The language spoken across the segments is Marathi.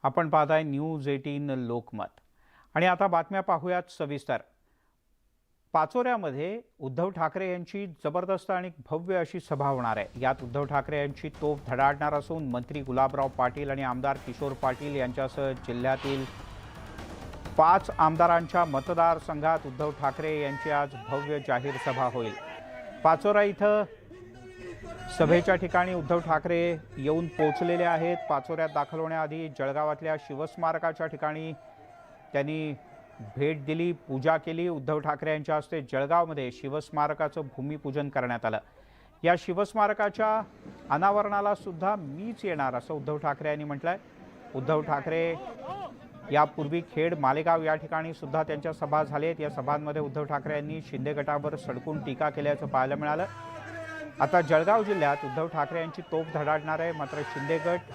आपण पाहताय न्यूज 18 लोकमत आणि आता बातम्या पाहूयात सविस्तर। पाचोऱ्यामध्ये उद्धव ठाकरे यांची जबरदस्त आणि भव्य अशी सभा होणार आहे। यात उद्धव ठाकरे यांची तोफ धडाडणार असून मंत्री गुलाबराव पाटील आणि आमदार किशोर पाटील यांच्यासह जिल्ह्यातील 5 आमदारांच्या मतदारसंघात उद्धव ठाकरे यांची आज भव्य जाहीर सभा होईल। पाचोरा इथं सभेच्या ठिकाणी उद्धव ठाकरे येऊन पोहोचलेले आहेत। पाचोऱ्यात दाखल होण्याआधी जळगावातल्या शिवस्मारकाच्या ठिकाणी त्यांनी भेट दिली, पूजा केली। उद्धव ठाकरे यांच्या हस्ते जळगावमध्ये शिवस्मारकाचं भूमिपूजन करण्यात आलं। या शिवस्मारकाच्या अनावरणाला सुद्धा मीच येणार असं उद्धव ठाकरे यांनी म्हटलंय। उद्धव ठाकरे यापूर्वी खेड, मालेगाव या ठिकाणी सुद्धा त्यांच्या सभा झाल्यात। या सभांमध्ये उद्धव ठाकरे यांनी शिंदे गटावर सडकून टीका केल्याचं पाहायला मिळालं। आता जळगाव जिल्ह्यात उद्धव ठाकरे यांची तोफ धडाडणार आहे। मात्र शिंदे गट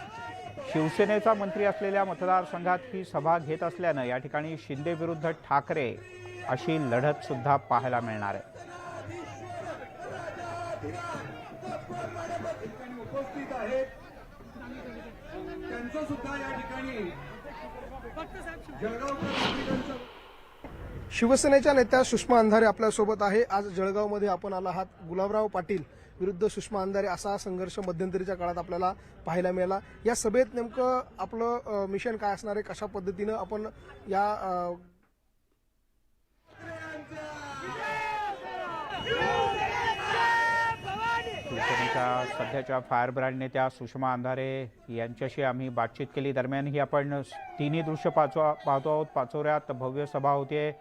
शिवसेनेचा मंत्री असलेल्या मतदारसंघात ही सभा घेत असल्यानं या ठिकाणी शिंदे विरुद्ध ठाकरे अशी लढत सुद्धा पाहायला मिळणार आहे। शिवसेनेच्या नेत्या सुषमा अंधारे आपल्यासोबत आहे। आज जळगावमध्ये आपण आला आहात। गुलाबराव पाटील विरुद्ध सुषमा अंधारे असा संघर्ष मध्यंतरीच्या काळात आपल्याला पाहायला मिळाला। या सभेत नेमकं आपलं मिशन काय असणार आहे, कशा पद्धतीनं आपण या शिवसेनेच्या सध्याच्या फायरब्रँड नेत्या सुषमा अंधारे यांच्याशी आम्ही बातचीत केली। दरम्यान ही आपण तिन्ही दृश्य पाहतो आहोत। पाचोऱ्यात भव्य सभा होते,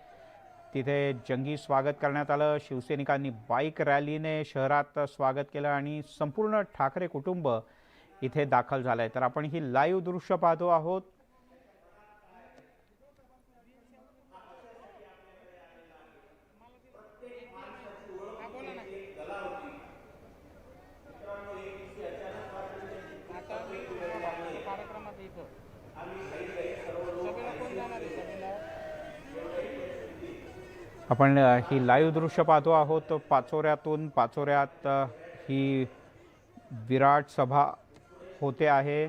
तिथे जंगी स्वागत करण्यात आलं। शिवसैनिकांनी बाईक रॅलीने शहरात स्वागत केलं आणि संपूर्ण ठाकरे कुटुंब इथे दाखल झालंय। तर आपण ही लाईव्ह दृश्य पाहतो आहोत। आपण ही लाईव्ह दृश्य पाहतो आहोत पाचोऱ्यातून। पाचोऱ्यात ही विराट सभा होते आहे।